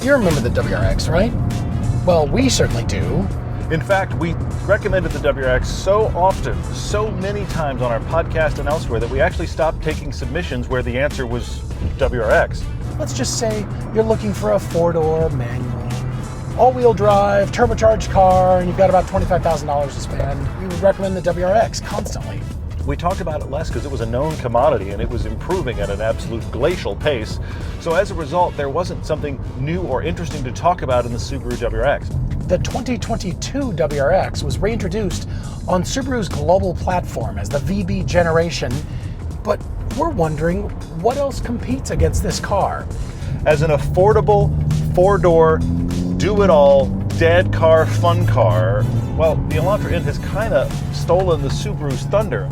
You remember the WRX, right? Well, we certainly do. In fact, we recommended the WRX so often, so many times on our podcast and elsewhere that we actually stopped taking submissions where the answer was WRX. Let's just say you're looking for a four-door manual, all-wheel drive, turbocharged car, and you've got about $25,000 to spend. We would recommend the WRX constantly. We talked about it less because it was a known commodity and it was improving at an absolute glacial pace. So as a result, there wasn't something new or interesting to talk about in the Subaru WRX. The 2022 WRX was reintroduced on Subaru's global platform as the VB generation, but we're wondering what else competes against this car. As an affordable, four-door, do-it-all, dad car, fun car, well, the Elantra N has kind of stolen the Subaru's thunder.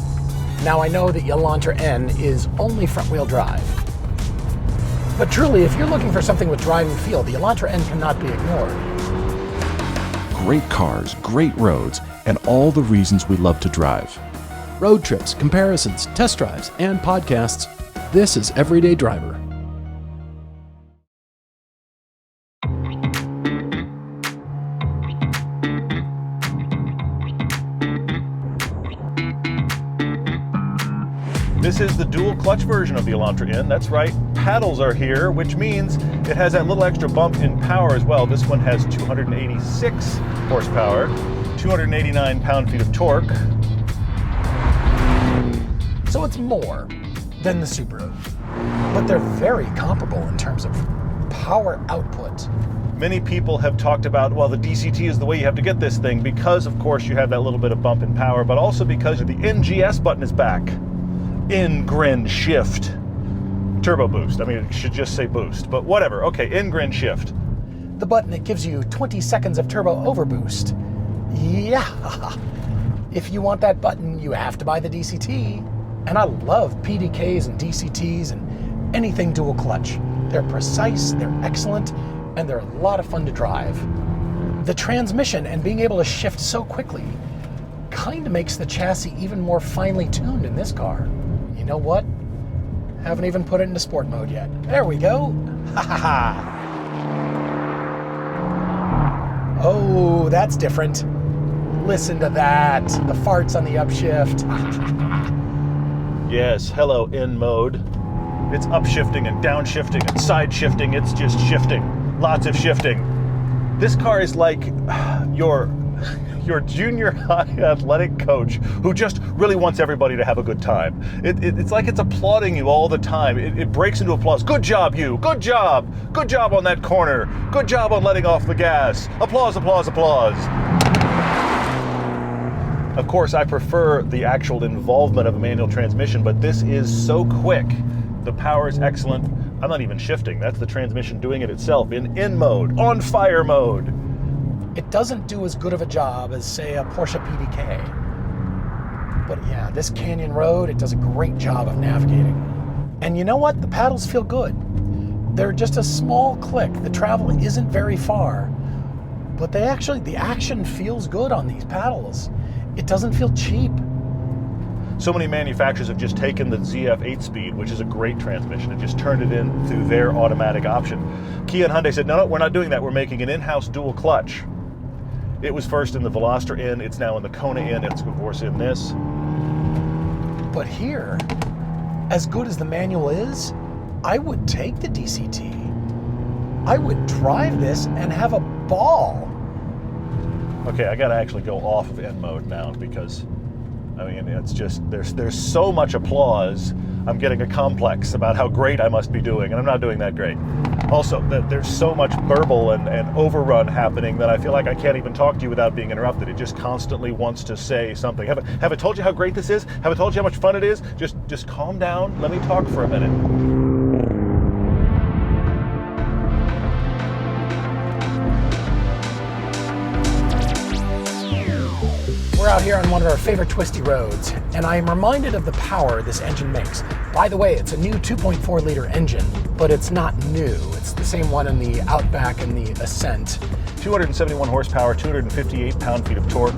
Now I know that the Elantra N is only front-wheel drive. But truly, if you're looking for something with driving feel, the Elantra N cannot be ignored. Great cars, great roads, and all the reasons we love to drive. Road trips, comparisons, test drives, and podcasts. This is Everyday Driver. This is the dual clutch version of the Elantra N. That's right, paddles are here, which means it has that little extra bump in power as well. This one has 286 horsepower, 289 pound-feet of torque. So it's more than the Subaru, but they're very comparable in terms of power output. Many people have talked about, well, the DCT is the way you have to get this thing because, of course, you have that little bit of bump in power, but also because the NGS button is back. In-grin shift. Turbo boost. I mean, it should just say boost, but whatever. Okay, in-grin shift. The button that gives you 20 seconds of turbo overboost. Yeah. If you want that button, you have to buy the DCT. And I love PDKs and DCTs and anything dual clutch. They're precise, they're excellent, and they're a lot of fun to drive. The transmission and being able to shift so quickly kind of makes the chassis even more finely tuned in this car. You know what? Haven't even put it into sport mode yet. There we go. Ha ha ha. Oh, that's different. Listen to that. The farts on the upshift. Yes, hello, in mode. It's upshifting and downshifting and side shifting. It's just shifting. Lots of shifting. This car is like your junior high athletic coach who just really wants everybody to have a good time. It's like it's applauding you all the time. It breaks into applause. Good job, you. Good job. Good job on that corner. Good job on letting off the gas. Applause, applause, applause. Of course, I prefer the actual involvement of a manual transmission, but this is so quick. The power is excellent. I'm not even shifting. That's the transmission doing it itself in mode, on fire mode. It doesn't do as good of a job as, say, a Porsche PDK. But yeah, this canyon road, it does a great job of navigating. And you know what? The paddles feel good. They're just a small click. The travel isn't very far. But the action feels good on these paddles. It doesn't feel cheap. So many manufacturers have just taken the ZF 8-speed, which is a great transmission, and just turned it in through their automatic option. Kia and Hyundai said, no, we're not doing that. We're making an in-house dual clutch. It was first in the Veloster N, it's now in the Kona N, it's of course in this. But here, as good as the manual is, I would take the DCT. I would drive this and have a ball. Okay, I gotta actually go off of N mode now because, I mean, it's just, there's so much applause, I'm getting a complex about how great I must be doing, and I'm not doing that great. Also, there's so much burble and overrun happening that I feel like I can't even talk to you without being interrupted. It just constantly wants to say something. Have I told you how great this is? Have I told you how much fun it is? Just calm down, let me talk for a minute. We're out here on one of our favorite twisty roads, and I am reminded of the power this engine makes. By the way, it's a new 2.4 liter engine, but it's not new. It's the same one in the Outback and the Ascent. 271 horsepower, 258 pound-feet of torque,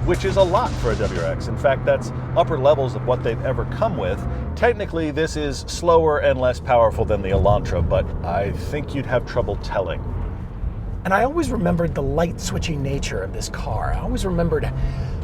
which is a lot for a WRX. In fact, that's upper levels of what they've ever come with. Technically, this is slower and less powerful than the Elantra, but I think you'd have trouble telling. And I always remembered the light switchy nature of this car. I always remembered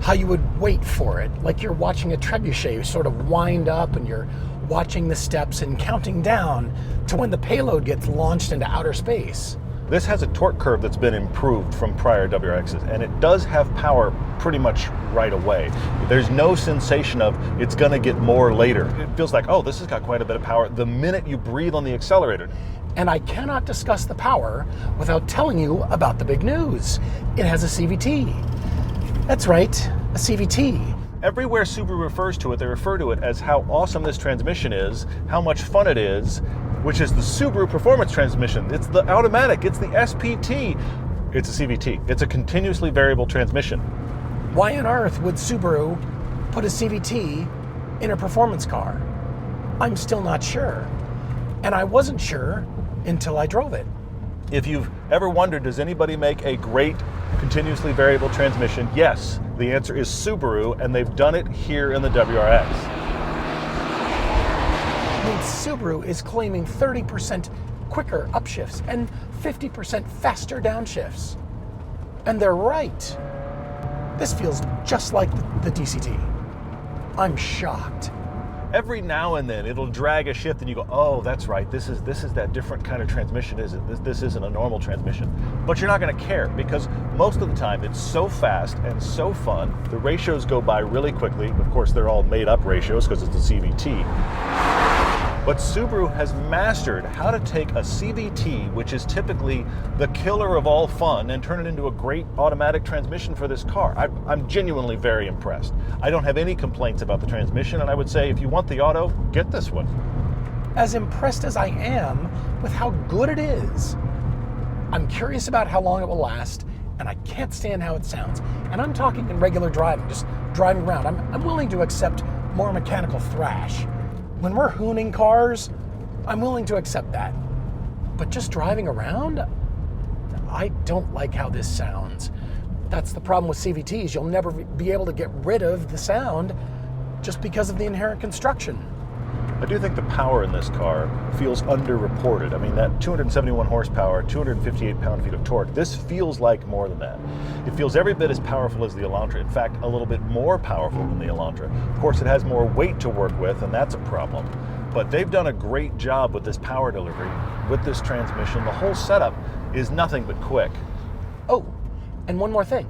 how you would wait for it, like you're watching a trebuchet. You sort of wind up and you're watching the steps and counting down to when the payload gets launched into outer space. This has a torque curve that's been improved from prior WRXs, and it does have power pretty much right away. There's no sensation of it's gonna get more later. It feels like, oh, this has got quite a bit of power the minute you breathe on the accelerator. And I cannot discuss the power without telling you about the big news. It has a CVT. That's right, a CVT. Everywhere Subaru refers to it, they refer to it as how awesome this transmission is, how much fun it is, which is the Subaru Performance Transmission. It's the automatic, it's the SPT. It's a CVT. It's a continuously variable transmission. Why on earth would Subaru put a CVT in a performance car? I'm still not sure. And I wasn't sure until I drove it. If you've ever wondered, does anybody make a great continuously variable transmission? Yes, the answer is Subaru, and they've done it here in the WRX. I mean, Subaru is claiming 30% quicker upshifts and 50% faster downshifts. And they're right. This feels just like the DCT. I'm shocked. Every now and then it'll drag a shift and you go, oh, that's right, this is that different kind of transmission, isn't it? This isn't a normal transmission. But you're not gonna care, because most of the time it's so fast and so fun. The ratios go by really quickly. Of course, they're all made up ratios because it's a CVT. But Subaru has mastered how to take a CVT, which is typically the killer of all fun, and turn it into a great automatic transmission for this car. I'm genuinely very impressed. I don't have any complaints about the transmission, and I would say if you want the auto, get this one. As impressed as I am with how good it is, I'm curious about how long it will last, and I can't stand how it sounds. And I'm talking in regular driving, just driving around. I'm willing to accept more mechanical thrash. When we're hooning cars, I'm willing to accept that. But just driving around, I don't like how this sounds. That's the problem with CVTs. You'll never be able to get rid of the sound just because of the inherent construction. I do think the power in this car feels underreported. I mean, that 271 horsepower, 258 pound-feet of torque, this feels like more than that. It feels every bit as powerful as the Elantra. In fact, a little bit more powerful than the Elantra. Of course, it has more weight to work with, and that's a problem. But they've done a great job with this power delivery, with this transmission. The whole setup is nothing but quick. Oh, and one more thing.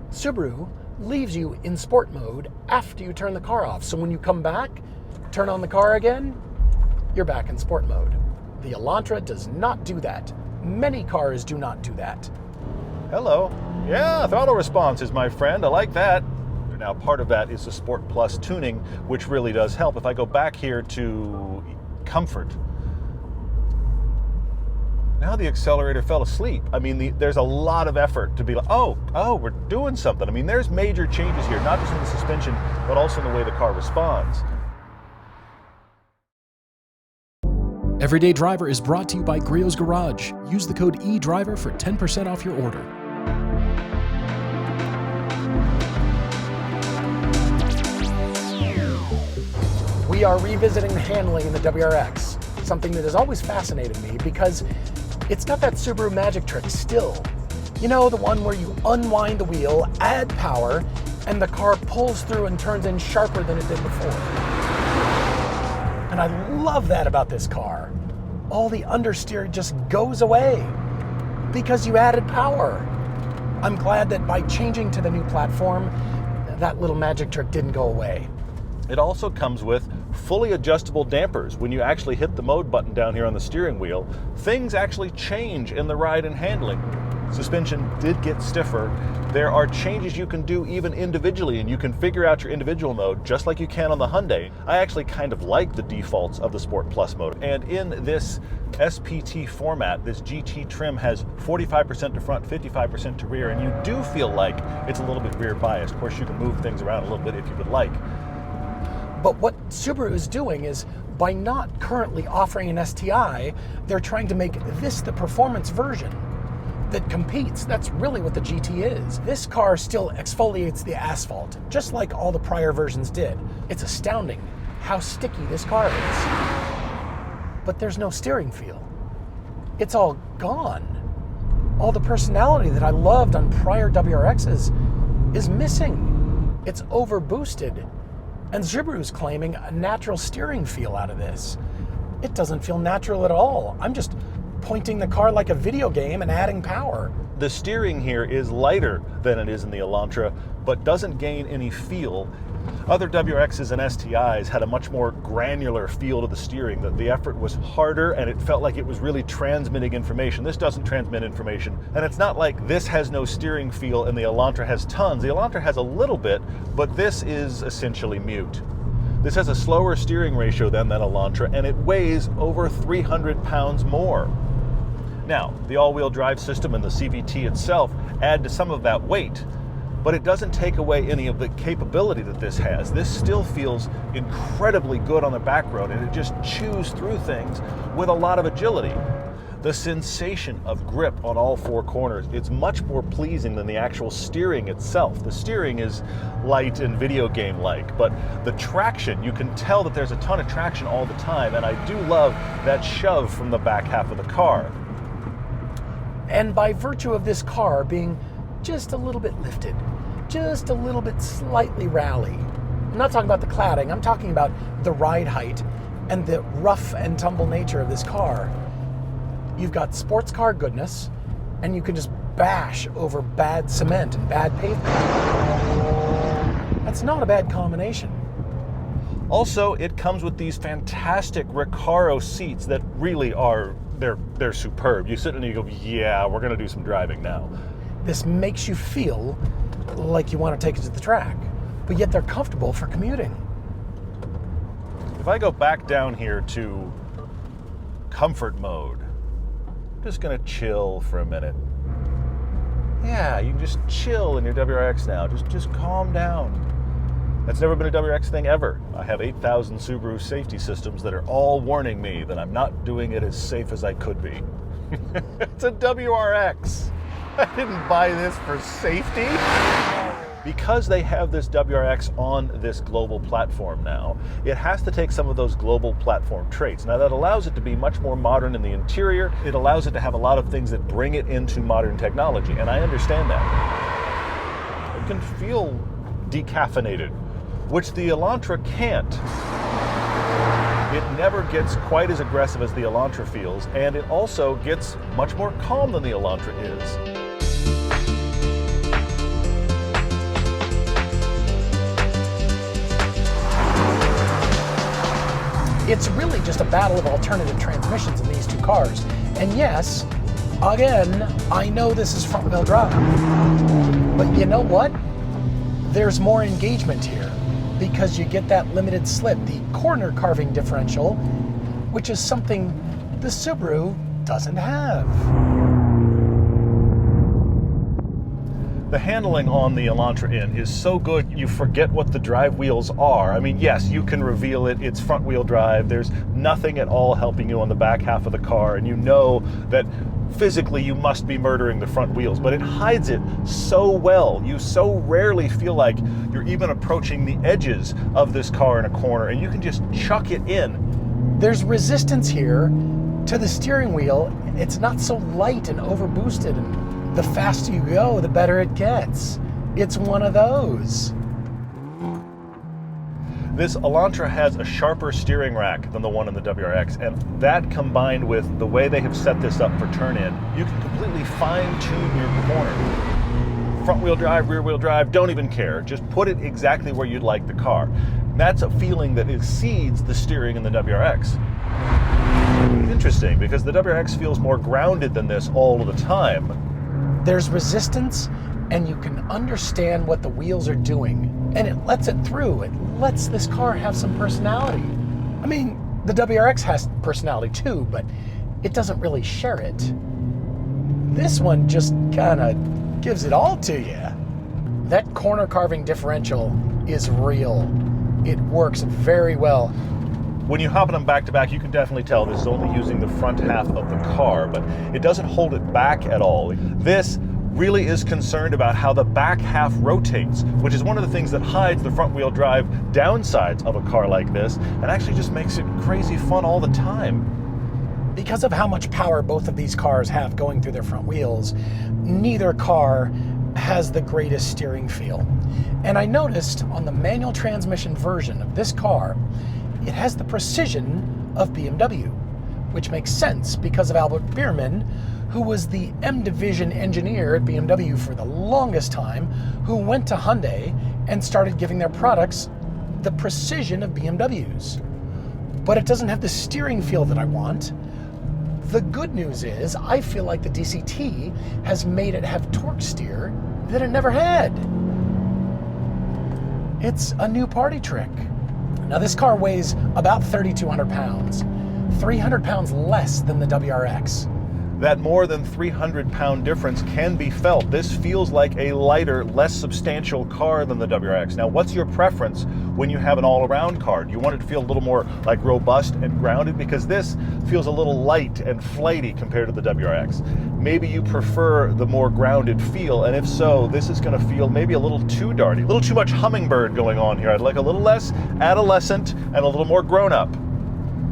Subaru leaves you in sport mode after you turn the car off. So when you come back, turn on the car again, you're back in sport mode. The Elantra does not do that. Many cars do not do that. Hello. Yeah, throttle response is my friend. I like that. Now, part of that is the Sport Plus tuning, which really does help. If I go back here to comfort, now the accelerator fell asleep. I mean, there's a lot of effort to be like, oh, we're doing something. I mean, there's major changes here, not just in the suspension, but also in the way the car responds. Everyday Driver is brought to you by Griot's Garage. Use the code EDRIVER for 10% off your order. We are revisiting the handling in the WRX, something that has always fascinated me because it's got that Subaru magic trick still. You know, the one where you unwind the wheel, add power, and the car pulls through and turns in sharper than it did before. And I love that about this car. All the understeer just goes away because you added power. I'm glad that by changing to the new platform, that little magic trick didn't go away. It also comes with fully adjustable dampers. When you actually hit the mode button down here on the steering wheel, things actually change in the ride and handling. Suspension did get stiffer. There are changes you can do even individually, and you can figure out your individual mode just like you can on the Hyundai. I actually kind of like the defaults of the Sport Plus mode. And in this SPT format, this GT trim has 45% to front, 55% to rear, and you do feel like it's a little bit rear biased. Of course, you can move things around a little bit if you would like. But what Subaru is doing is, by not currently offering an STI, they're trying to make this the performance version that competes. That's really what the GT is. This car still exfoliates the asphalt, just like all the prior versions did. It's astounding how sticky this car is. But there's no steering feel. It's all gone. all the personality that I loved on prior WRXs is missing. It's overboosted. And Subaru's claiming a natural steering feel out of this. It doesn't feel natural at all. I'm just pointing the car like a video game and adding power. The steering here is lighter than it is in the Elantra, but doesn't gain any feel. Other WRXs and STIs had a much more granular feel to the steering, that the effort was harder and it felt like it was really transmitting information. This doesn't transmit information, and it's not like this has no steering feel and the Elantra has tons. The Elantra has a little bit, but this is essentially mute. This has a slower steering ratio than that Elantra, and it weighs over 300 pounds more. Now, the all-wheel drive system and the CVT itself add to some of that weight, but it doesn't take away any of the capability that this has. This still feels incredibly good on the back road, and it just chews through things with a lot of agility. The sensation of grip on all four corners, it's much more pleasing than the actual steering itself. The steering is light and video game-like, but the traction, you can tell that there's a ton of traction all the time, and I do love that shove from the back half of the car. And by virtue of this car being just a little bit lifted, just a little bit slightly rally, I'm not talking about the cladding, I'm talking about the ride height and the rough and tumble nature of this car. You've got sports car goodness, and you can just bash over bad cement and bad pavement. That's not a bad combination. Also, it comes with these fantastic Recaro seats that really are, they're superb. You sit in and you go, yeah, we're gonna do some driving now. This makes you feel like you want to take it to the track, but yet they're comfortable for commuting. If I go back down here to comfort mode, I'm just gonna chill for a minute. Yeah, you can just chill in your WRX now. Just calm down. That's never been a WRX thing ever. I have 8,000 Subaru safety systems that are all warning me that I'm not doing it as safe as I could be. It's a WRX. I didn't buy this for safety. Because they have this WRX on this global platform now, it has to take some of those global platform traits. Now that allows it to be much more modern in the interior. It allows it to have a lot of things that bring it into modern technology, and I understand that. It can feel decaffeinated, which the Elantra can't. It never gets quite as aggressive as the Elantra feels, and it also gets much more calm than the Elantra is. It's really just a battle of alternative transmissions in these two cars. And yes, again, I know this is front-wheel drive, but you know what? There's more engagement here because you get that limited slip, the corner carving differential, which is something the Subaru doesn't have. The handling on the Elantra N is so good you forget what the drive wheels are. I mean, yes, you can reveal it, it's front wheel drive, there's nothing at all helping you on the back half of the car, and you know that physically you must be murdering the front wheels, but it hides it so well. You so rarely feel like you're even approaching the edges of this car in a corner, and you can just chuck it in. There's resistance here to the steering wheel. It's not so light and overboosted, and the faster you go, the better it gets. It's one of those. This Elantra has a sharper steering rack than the one in the WRX, and that combined with the way they have set this up for turn-in, you can completely fine-tune your corner. Front-wheel drive, rear-wheel drive, don't even care. Just put it exactly where you'd like the car. That's a feeling that exceeds the steering in the WRX. Interesting, because the WRX feels more grounded than this all the time. There's resistance, and you can understand what the wheels are doing, and it lets it through. It lets this car have some personality. I mean, the WRX has personality too, but it doesn't really share it. This one just kind of gives it all to you. That corner carving differential is real. It works very well. When you hop on them back to back, you can definitely tell this is only using the front half of the car, but it doesn't hold it back at all. This really is concerned about how the back half rotates, which is one of the things that hides the front wheel drive downsides of a car like this and actually just makes it crazy fun all the time. Because of how much power both of these cars have going through their front wheels, neither car has the greatest steering feel. And I noticed on the manual transmission version of this car, it has the precision of BMW, which makes sense because of Albert Biermann, who was the M Division engineer at BMW for the longest time, who went to Hyundai and started giving their products the precision of BMWs. But it doesn't have the steering feel that I want. The good news is I feel like the DCT has made it have torque steer that it never had. It's a new party trick. Now this car weighs about 3,200 pounds, 300 pounds less than the WRX. That more than 300-pound difference can be felt. This feels like a lighter, less substantial car than the WRX. Now, what's your preference when you have an all-around car? Do you want it to feel a little more like robust and grounded? Because this feels a little light and flighty compared to the WRX. Maybe you prefer the more grounded feel, and if so, this is going to feel maybe a little too darty, a little too much hummingbird going on here. I'd like a little less adolescent and a little more grown-up.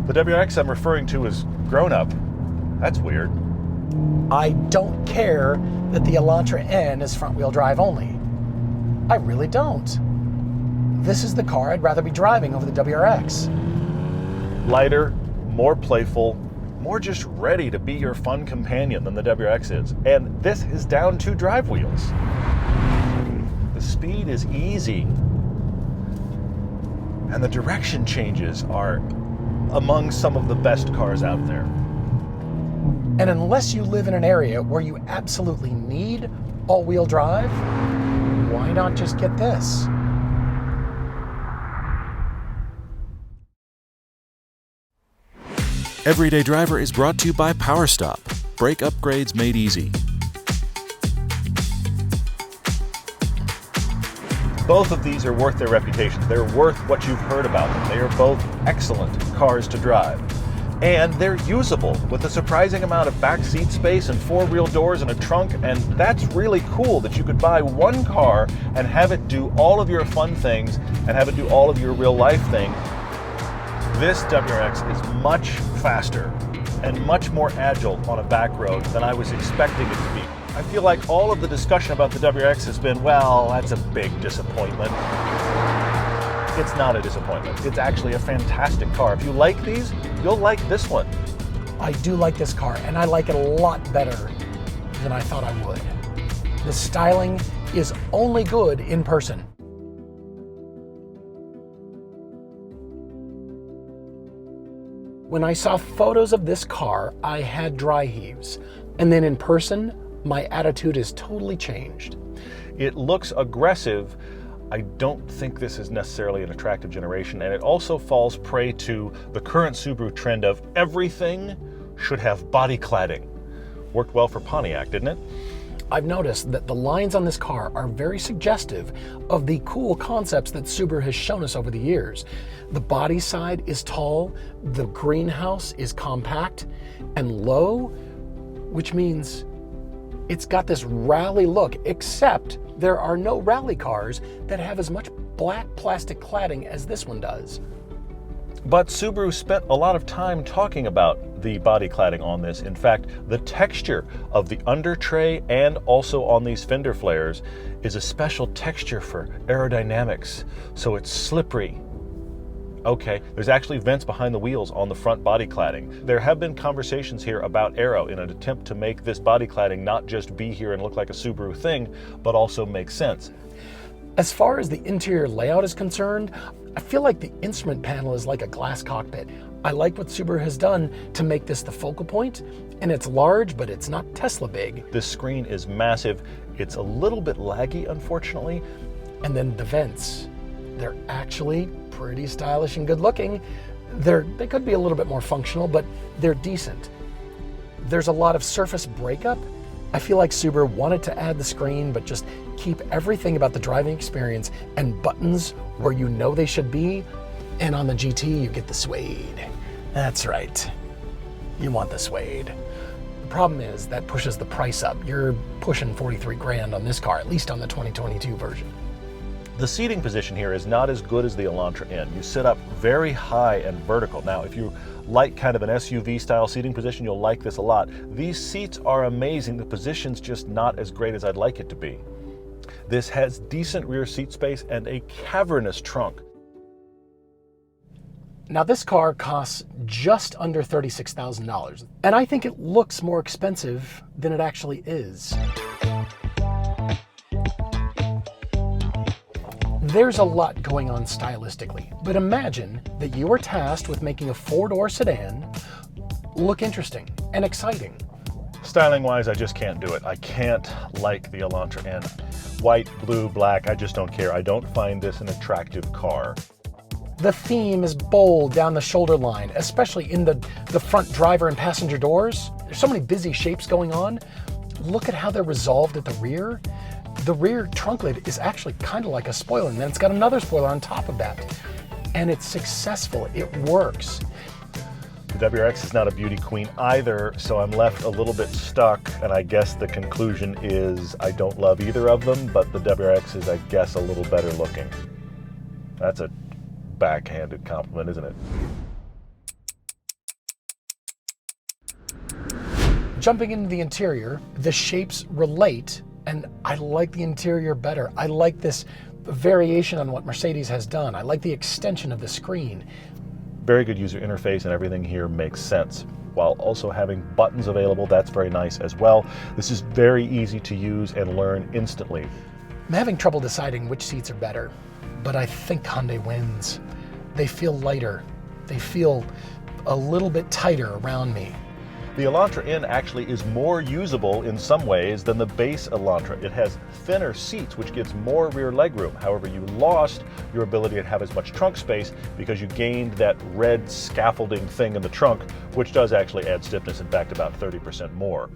The WRX I'm referring to is grown-up. That's weird. I don't care that the Elantra N is front-wheel drive only. I really don't. This is the car I'd rather be driving over the WRX. Lighter, more playful, more just ready to be your fun companion than the WRX is. And this is down 2 drive wheels. The speed is easy. And the direction changes are among some of the best cars out there. And unless you live in an area where you absolutely need all-wheel drive, why not just get this? Everyday Driver is brought to you by PowerStop. Brake upgrades made easy. Both of these are worth their reputations. They're worth what you've heard about them. They are both excellent cars to drive. And they're usable with a surprising amount of back seat space and 4-wheel doors and a trunk, and that's really cool that you could buy one car and have it do all of your fun things and have it do all of your real life things. This WRX is much faster and much more agile on a back road than I was expecting it to be. I feel like all of the discussion about the WRX has been, well, that's a big disappointment. It's not a disappointment. It's actually a fantastic car. If you like these, you'll like this one. I do like this car, and I like it a lot better than I thought I would. The styling is only good in person. When I saw photos of this car, I had dry heaves. And then in person, my attitude has totally changed. It looks aggressive. I don't think this is necessarily an attractive generation, and it also falls prey to the current Subaru trend of everything should have body cladding. Worked well for Pontiac, didn't it? I've noticed that the lines on this car are very suggestive of the cool concepts that Subaru has shown us over the years. The body side is tall, the greenhouse is compact and low, which means it's got this rally look, except there are no rally cars that have as much black plastic cladding as this one does. But Subaru spent a lot of time talking about the body cladding on this. In fact, the texture of the under tray and also on these fender flares is a special texture for aerodynamics, so it's slippery. Okay, there's actually vents behind the wheels on the front body cladding. There have been conversations here about aero in an attempt to make this body cladding not just be here and look like a Subaru thing, but also make sense. As far as the interior layout is concerned, I feel like the instrument panel is like a glass cockpit. I like what Subaru has done to make this the focal point, and it's large, but it's not Tesla big. This screen is massive. It's a little bit laggy, unfortunately. And then the vents, they're actually pretty stylish and good looking. They could be a little bit more functional, but they're decent. There's a lot of surface breakup. I feel like Subaru wanted to add the screen, but just keep everything about the driving experience and buttons where you know they should be. And on the GT, you get the suede. That's right. You want the suede. The problem is that pushes the price up. You're pushing 43 grand on this car, at least on the 2022 version. The seating position here is not as good as the Elantra N. You sit up very high and vertical. Now, if you like kind of an SUV style seating position, you'll like this a lot. These seats are amazing. The position's just not as great as I'd like it to be. This has decent rear seat space and a cavernous trunk. Now this car costs just under $36,000, and I think it looks more expensive than it actually is. There's a lot going on stylistically, but imagine that you were tasked with making a four-door sedan look interesting and exciting. Styling-wise, I just can't do it. I can't like the Elantra N. White, blue, black, I just don't care. I don't find this an attractive car. The theme is bold down the shoulder line, especially in the front driver and passenger doors. There's so many busy shapes going on. Look at how they're resolved at the rear. The rear trunk lid is actually kind of like a spoiler, and then it's got another spoiler on top of that. And it's successful, it works. The WRX is not a beauty queen either, so I'm left a little bit stuck, and I guess the conclusion is I don't love either of them, but the WRX is, I guess, a little better looking. That's a backhanded compliment, isn't it? Jumping into the interior, the shapes relate, and I like the interior better. I like this variation on what Mercedes has done. I like the extension of the screen. Very good user interface, and everything here makes sense. While also having buttons available, that's very nice as well. This is very easy to use and learn instantly. I'm having trouble deciding which seats are better, but I think Hyundai wins. They feel lighter. They feel a little bit tighter around me. The Elantra N actually is more usable in some ways than the base Elantra. It has thinner seats, which gives more rear legroom. However, you lost your ability to have as much trunk space because you gained that red scaffolding thing in the trunk, which does actually add stiffness, in fact, about 30% more.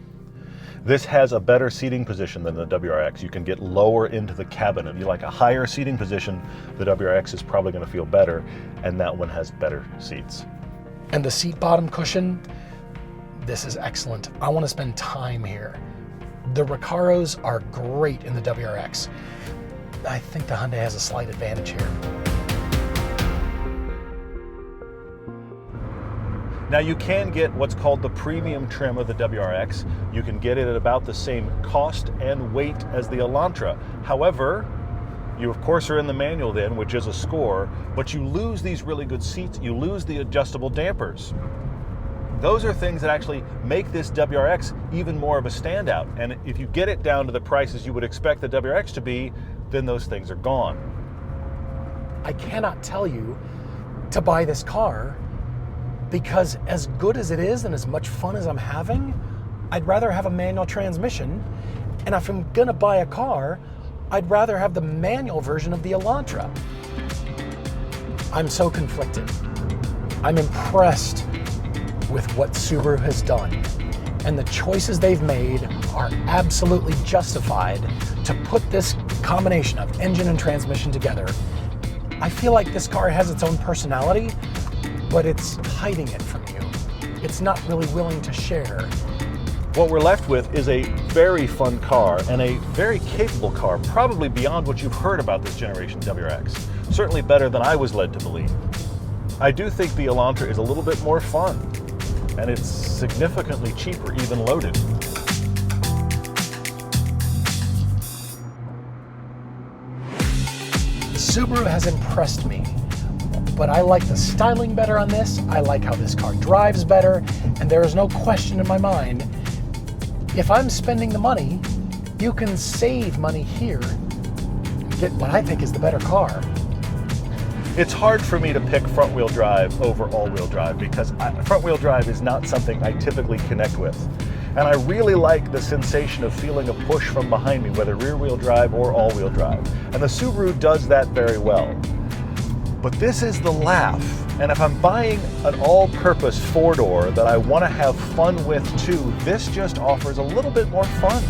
This has a better seating position than the WRX. You can get lower into the cabin. If you like a higher seating position, the WRX is probably going to feel better, and that one has better seats. And the seat bottom cushion, this is excellent. I want to spend time here. The Recaros are great in the WRX. I think the Hyundai has a slight advantage here. Now you can get what's called the premium trim of the WRX. You can get it at about the same cost and weight as the Elantra. However, you of course are in the manual then, which is a score, but you lose these really good seats, you lose the adjustable dampers. Those are things that actually make this WRX even more of a standout. And if you get it down to the prices you would expect the WRX to be, then those things are gone. I cannot tell you to buy this car because as good as it is and as much fun as I'm having, I'd rather have a manual transmission. And if I'm gonna buy a car, I'd rather have the manual version of the Elantra. I'm so conflicted. I'm impressed with what Subaru has done, and the choices they've made are absolutely justified to put this combination of engine and transmission together. I feel like this car has its own personality, but it's hiding it from you. It's not really willing to share. What we're left with is a very fun car and a very capable car, probably beyond what you've heard about this generation WRX. Certainly better than I was led to believe. I do think the Elantra is a little bit more fun, and it's significantly cheaper, even loaded. Subaru has impressed me, but I like the styling better on this. I like how this car drives better, and there is no question in my mind, if I'm spending the money, you can save money here and get what I think is the better car. It's hard for me to pick front-wheel drive over all-wheel drive because front-wheel drive is not something I typically connect with. And I really like the sensation of feeling a push from behind me, whether rear-wheel drive or all-wheel drive. And the Subaru does that very well. But this is the laugh. And if I'm buying an all-purpose four-door that I want to have fun with too, this just offers a little bit more fun.